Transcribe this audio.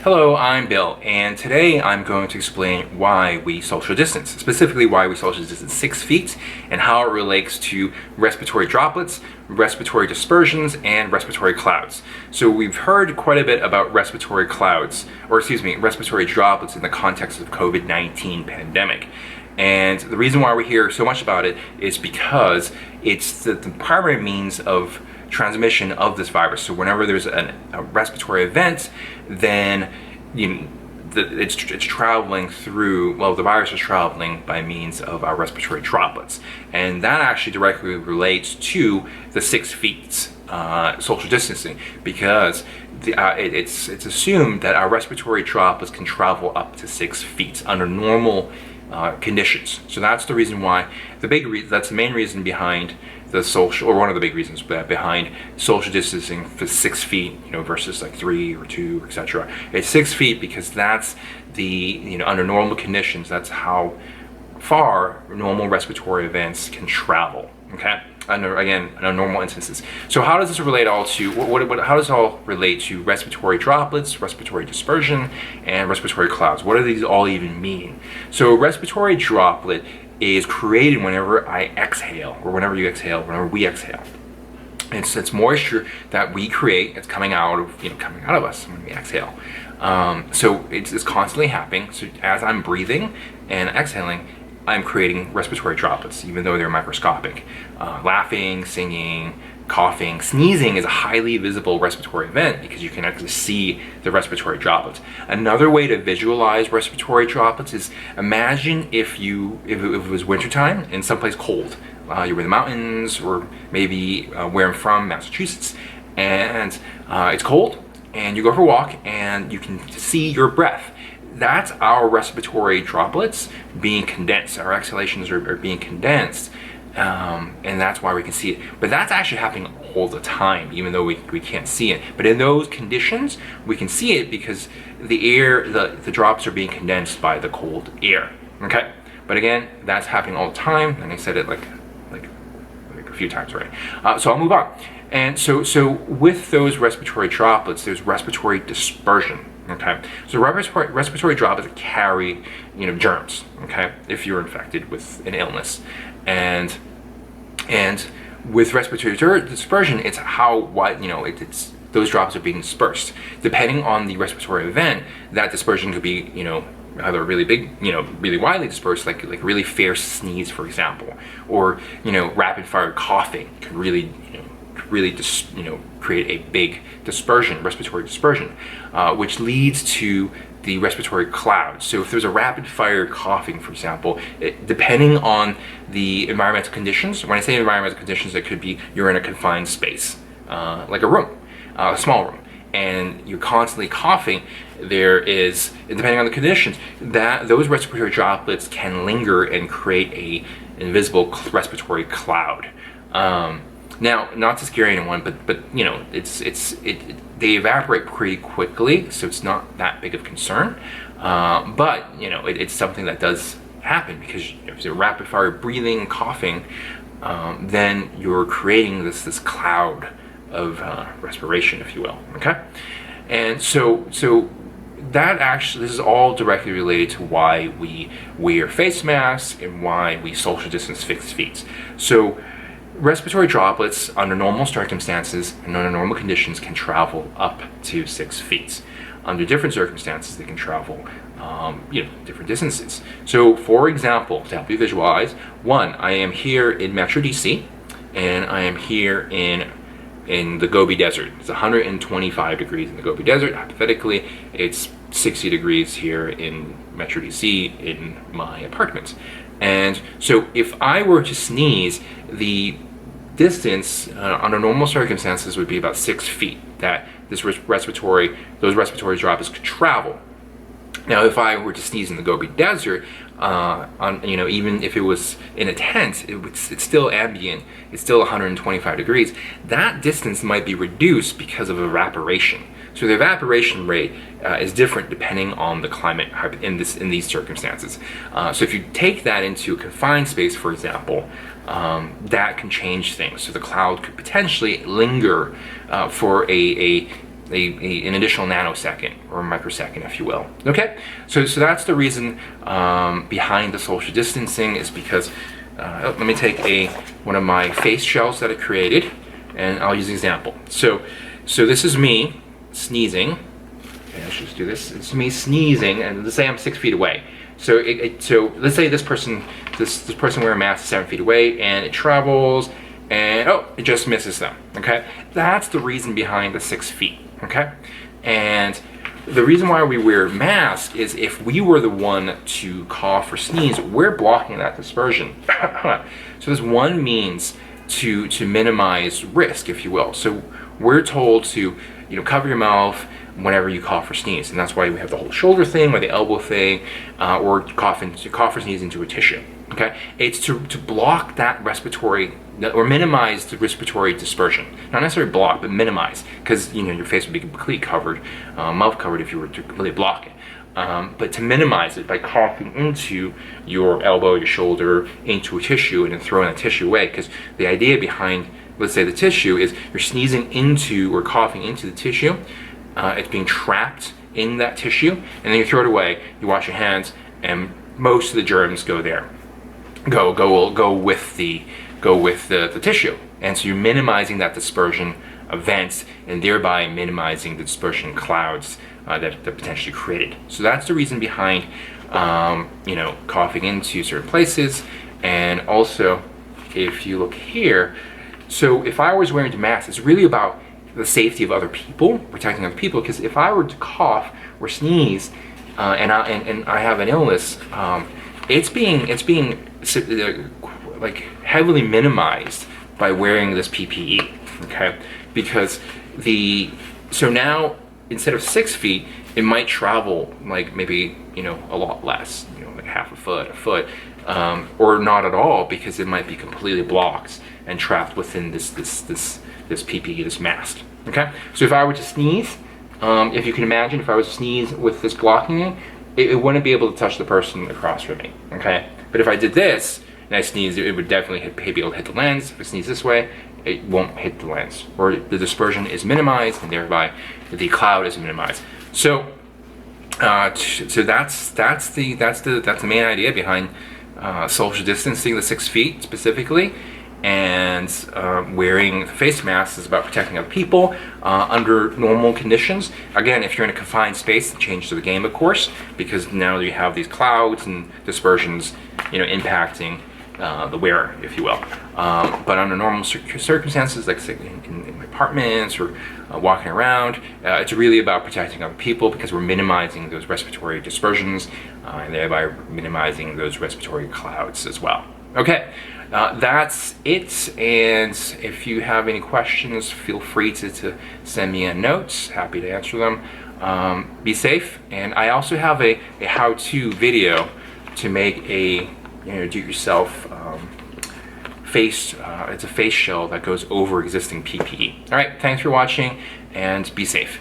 Hello, I'm Bill, and today I'm going to explain why we social distance, specifically why we social distance 6 feet and how it relates to respiratory droplets, respiratory dispersions, and respiratory clouds. So we've heard quite a bit about respiratory clouds, or respiratory droplets in the context of COVID-19 pandemic. And the reason why we hear so much about it is because it's the primary means of transmission of this virus. So whenever there's a respiratory event, then it's traveling through, well, the virus is traveling by means of our respiratory droplets. And that actually directly relates to the 6 feet social distancing, because it's assumed that our respiratory droplets can travel up to 6 feet under normal conditions. So that's the reason why, that's the main reason behind the social, or one of the big reasons behind social distancing for 6 feet, versus like 3 or 2, etc. It's 6 feet because that's the, under normal conditions, that's how far normal respiratory events can travel. Okay, under normal instances. So how does this relate all to how does it all relate to respiratory droplets, respiratory dispersion, and respiratory clouds? What do these all even mean? So a respiratory droplet is created whenever I exhale, or whenever you exhale, whenever we exhale. It's moisture that we create. It's coming out of us when we exhale. So it's constantly happening. So as I'm breathing and exhaling, I'm creating respiratory droplets, even though they're microscopic. Laughing, singing, coughing, sneezing is a highly visible respiratory event because you can actually see the respiratory droplets. Another way to visualize respiratory droplets is imagine if it was wintertime in someplace cold. You're in the mountains, or maybe where I'm from, Massachusetts, and it's cold, and you go for a walk and you can see your breath. That's our respiratory droplets being condensed. Our exhalations are being condensed, and that's why we can see it. But that's actually happening all the time, even though we can't see it. But in those conditions, we can see it because the air, the drops are being condensed by the cold air. Okay, but again, that's happening all the time, and I said it like a few times already. So I'll move on. And so with those respiratory droplets, there's respiratory dispersion. Okay, so respiratory droplets carry, germs. Okay, if you're infected with an illness, and with respiratory dispersion, it's how wide, it's those drops are being dispersed. Depending on the respiratory event, that dispersion could be, either really big, really widely dispersed, like really fierce sneeze, for example, or rapid fire coughing could really create a big dispersion, respiratory dispersion, which leads to the respiratory cloud. So if there's a rapid fire coughing, for example, depending on the environmental conditions, when I say environmental conditions, it could be you're in a confined space, like a room, a small room, and you're constantly coughing. There is, depending on the conditions, that those respiratory droplets can linger and create a invisible respiratory cloud. Now, not to scare anyone, but they evaporate pretty quickly, so it's not that big of concern. But it's something that does happen because if you're rapid fire breathing, coughing, then you're creating this cloud of respiration, if you will. Okay, and so that this is all directly related to why we wear face masks and why we social distance 6 feet. So respiratory droplets, under normal circumstances and under normal conditions, can travel up to 6 feet. Under different circumstances, they can travel, different distances. So, for example, to help you visualize, I am here in Metro DC, and I am here in the Gobi Desert. It's 125 degrees in the Gobi Desert. Hypothetically, it's 60 degrees here in Metro DC in my apartment. And so if I were to sneeze, the distance under normal circumstances would be about 6 feet that those respiratory droplets could travel. Now, if I were to sneeze in the Gobi Desert, even if it was in a tent, it's still ambient. It's still 125 degrees. That distance might be reduced because of evaporation. So the evaporation rate is different depending on the climate in these circumstances. So if you take that into a confined space, for example, that can change things. So the cloud could potentially linger for a an additional nanosecond or microsecond, if you will. Okay, so that's the reason behind the social distancing, is because let me take one of my face shells that I created, and I'll use an example. So this is me sneezing. Okay, let's just do this. It's me sneezing, and let's say I'm 6 feet away. So so let's say this person wearing a mask is 7 feet away, and it travels, and it just misses them. Okay, that's the reason behind the 6 feet. Okay, and the reason why we wear masks is if we were the one to cough or sneeze, we're blocking that dispersion. So there's one means to minimize risk, if you will. So we're told to, cover your mouth whenever you cough or sneeze, and that's why we have the whole shoulder thing or the elbow thing, or cough or sneeze into a tissue. Okay, it's to block that respiratory, or minimize the respiratory dispersion. Not necessarily block, but minimize, because your face would be completely covered, mouth covered, if you were to completely block it. But to minimize it by coughing into your elbow, your shoulder, into a tissue, and then throwing that tissue away. Because the idea behind, let's say, the tissue is you're sneezing into or coughing into the tissue. It's being trapped in that tissue, and then you throw it away. You wash your hands, and most of the germs go there. Go with the tissue, and so you're minimizing that dispersion events, and thereby minimizing the dispersion clouds that potentially created. So that's the reason behind coughing into certain places. And also, if you look here, so if I was wearing the mask, it's really about the safety of other people, protecting other people. Because if I were to cough or sneeze, and I have an illness, it's being like heavily minimized by wearing this PPE. Okay, because so now instead of 6 feet, it might travel like maybe a lot less, like half a foot, or not at all, because it might be completely blocked and trapped within this PPE, this mask. Okay, so if I were to sneeze, if you can imagine, if I was to sneeze with this blocking it wouldn't be able to touch the person across from me. Okay, but if I did this and I sneezed, it would definitely be able to hit the lens. If I sneeze this way, it won't hit the lens, or the dispersion is minimized, and thereby the cloud is minimized. So that's the main idea behind social distancing, the 6 feet specifically, and wearing face masks is about protecting other people under normal conditions. Again, if you're in a confined space, it changes the game, of course, because now you have these clouds and dispersions, impacting the wearer, if you will. But under normal circumstances, like say in apartments or walking around, it's really about protecting other people, because we're minimizing those respiratory dispersions, and thereby minimizing those respiratory clouds as well. Okay, that's it. And if you have any questions, feel free to send me a note. Happy to answer them. Be safe. And I also have a how-to video to make a do-it-yourself face. It's a face shell that goes over existing PPE. All right, thanks for watching, and be safe.